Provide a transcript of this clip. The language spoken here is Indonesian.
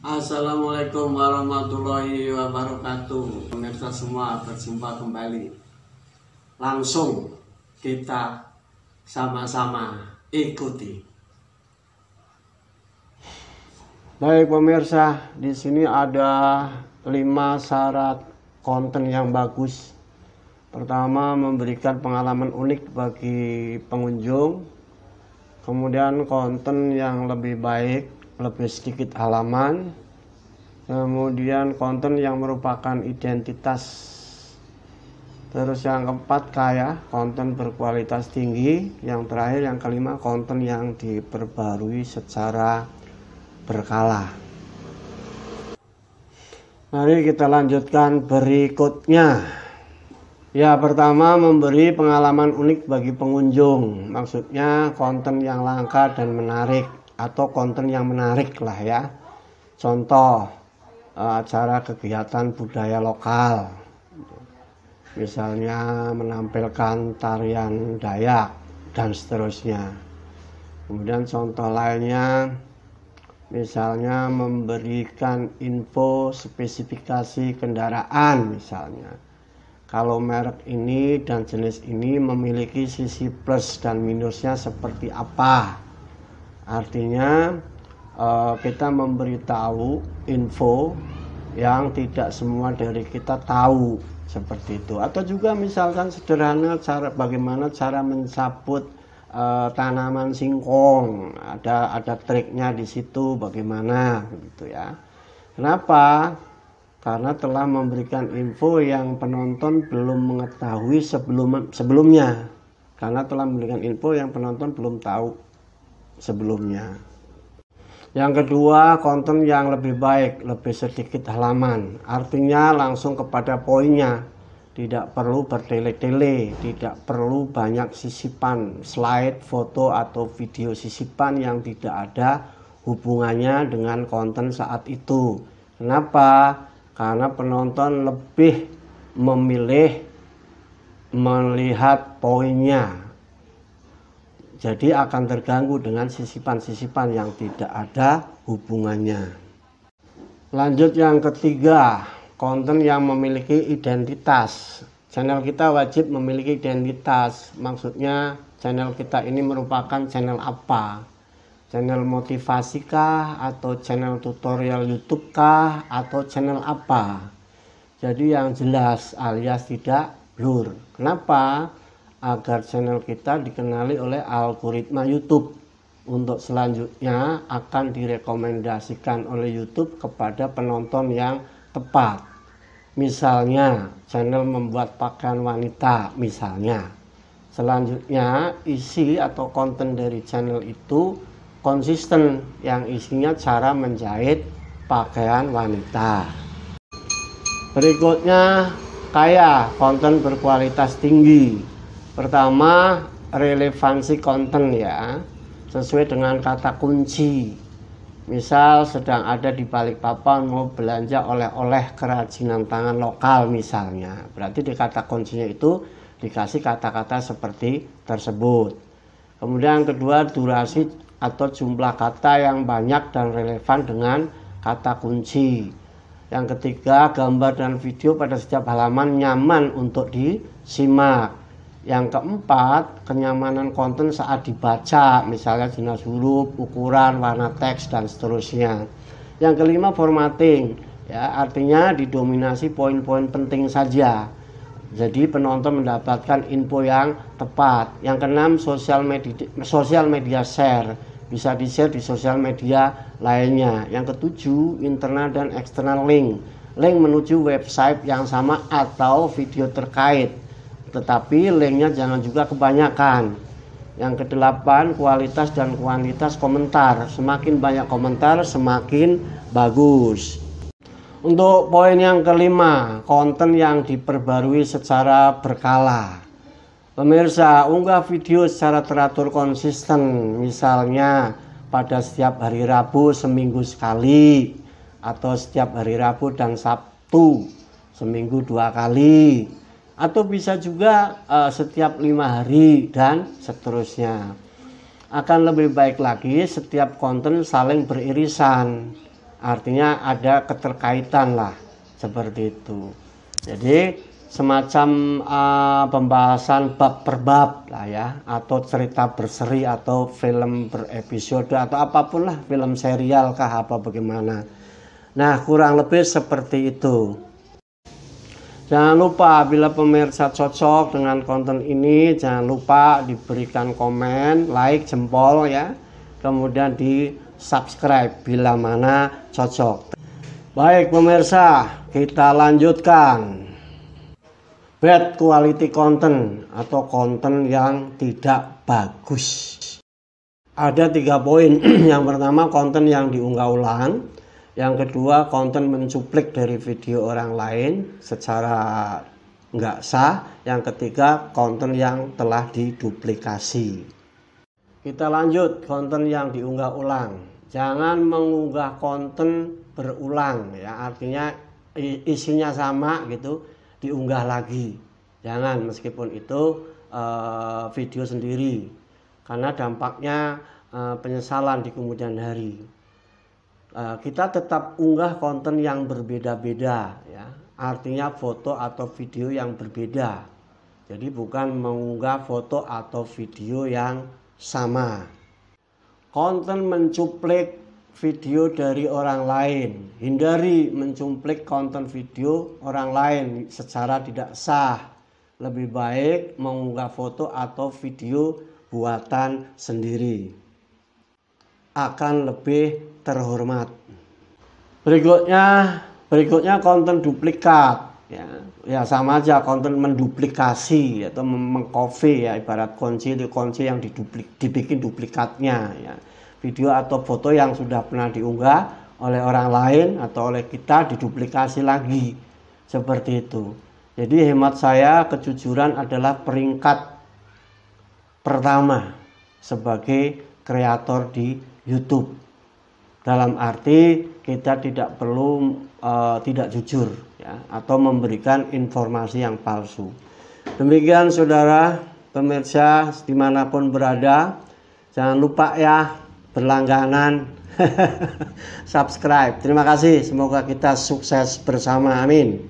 Assalamualaikum warahmatullahi wabarakatuh. Pemirsa semua, berjumpa kembali. Langsung kita sama-sama ikuti. Baik pemirsa, di sini ada 5 syarat konten yang bagus. Pertama, memberikan pengalaman unik bagi pengunjung. Kemudian konten yang lebih baik, lebih sedikit halaman. Kemudian konten yang merupakan identitas. Terus yang keempat, kaya, konten berkualitas tinggi. Yang terakhir, yang kelima, konten yang diperbarui secara berkala. Mari kita lanjutkan berikutnya. Ya, pertama, memberi pengalaman unik bagi pengunjung. Maksudnya konten yang langka dan menarik, atau konten yang menarik lah ya. Contoh acara kegiatan budaya lokal, misalnya menampilkan tarian Dayak dan seterusnya. Kemudian contoh lainnya, misalnya memberikan info spesifikasi kendaraan, misalnya kalau merek ini dan jenis ini memiliki sisi plus dan minusnya seperti apa. Artinya kita memberitahu info yang tidak semua dari kita tahu, seperti itu. Atau juga misalkan sederhana bagaimana cara mencabut tanaman singkong, ada triknya di situ bagaimana gitu ya. Kenapa? Karena telah memberikan info yang penonton belum mengetahui sebelumnya. Karena telah memberikan info yang penonton belum tahu sebelumnya. Yang kedua, konten yang lebih baik, lebih sedikit halaman. Artinya langsung kepada poinnya. Tidak perlu bertele-tele, tidak perlu banyak sisipan, slide, foto atau video sisipan yang tidak ada hubungannya dengan konten saat itu. Kenapa? Karena penonton lebih memilih melihat poinnya. Jadi akan terganggu dengan sisipan-sisipan yang tidak ada hubungannya. Lanjut yang ketiga, konten yang memiliki identitas. Channel kita wajib memiliki identitas. Maksudnya channel kita ini merupakan channel apa? Channel motivasi kah? Atau channel tutorial YouTube kah? Atau channel apa? Jadi yang jelas alias tidak blur. Kenapa? Agar channel kita dikenali oleh algoritma YouTube. Untuk selanjutnya akan direkomendasikan oleh YouTube kepada penonton yang tepat. Misalnya channel membuat pakaian wanita misalnya. Selanjutnya isi atau konten dari channel itu konsisten, yang isinya cara menjahit pakaian wanita. Berikutnya, kaya, konten berkualitas tinggi. Pertama, relevansi konten ya, sesuai dengan kata kunci. Misal sedang ada di Balikpapan mau belanja oleh-oleh kerajinan tangan lokal misalnya. Berarti di kata kuncinya itu dikasih kata-kata seperti tersebut. Kemudian kedua, durasi atau jumlah kata yang banyak dan relevan dengan kata kunci. Yang ketiga, gambar dan video pada setiap halaman nyaman untuk disimak. Yang keempat, kenyamanan konten saat dibaca, misalnya jenis huruf, ukuran, warna teks, dan seterusnya. Yang kelima, formatting, ya, artinya didominasi poin-poin penting saja. Jadi penonton mendapatkan info yang tepat. Yang keenam, sosial media share, bisa di-share di sosial media lainnya. Yang ketujuh, internal dan eksternal link menuju website yang sama atau video terkait. Tetapi linknya jangan juga kebanyakan. Yang kedelapan, kualitas dan kuantitas komentar. Semakin banyak komentar semakin bagus. Untuk poin yang kelima, konten yang diperbarui secara berkala. Pemirsa, unggah video secara teratur konsisten, misalnya pada setiap hari Rabu seminggu sekali, atau setiap hari Rabu dan Sabtu seminggu 2 kali, atau bisa juga setiap 5 hari dan seterusnya. Akan lebih baik lagi setiap konten saling beririsan. artinya ada keterkaitan lah, seperti itu. Jadi semacam pembahasan bab per bab lah ya, atau cerita berseri atau film berepisode atau apapun lah, film serial kah apa bagaimana. Nah, kurang lebih seperti itu. Jangan lupa bila pemirsa cocok dengan konten ini, jangan lupa diberikan komen, like, jempol ya. Kemudian di subscribe bila mana cocok. Baik pemirsa, kita lanjutkan. Bad quality content atau konten yang tidak bagus. Ada 3 poin. Yang pertama, konten yang diunggah ulang. Yang kedua, konten mencuplik dari video orang lain secara nggak sah. Yang ketiga, konten yang telah diduplikasi. Kita lanjut, konten yang diunggah ulang. Jangan mengunggah konten berulang ya, artinya isinya sama gitu, diunggah lagi. Jangan, meskipun itu video sendiri, karena dampaknya penyesalan di kemudian hari. Kita tetap unggah konten yang berbeda-beda ya, artinya foto atau video yang berbeda. Jadi bukan mengunggah foto atau video yang sama. Konten mencuplik video dari orang lain, hindari mencuplik konten video orang lain secara tidak sah. Lebih baik mengunggah foto atau video buatan sendiri, akan lebih terhormat. Berikutnya konten duplikat ya sama aja, konten menduplikasi atau mengcopy ya, ibarat kunci yang dibikin duplikatnya ya, video atau foto yang sudah pernah diunggah oleh orang lain atau oleh kita diduplikasi lagi, seperti itu. Jadi hemat saya, kejujuran adalah peringkat pertama sebagai kreator di YouTube. Dalam arti kita tidak perlu tidak jujur ya, atau memberikan informasi yang palsu. Demikian saudara pemirsa dimanapun berada, jangan lupa ya berlangganan subscribe. Terima kasih, semoga kita sukses bersama, amin.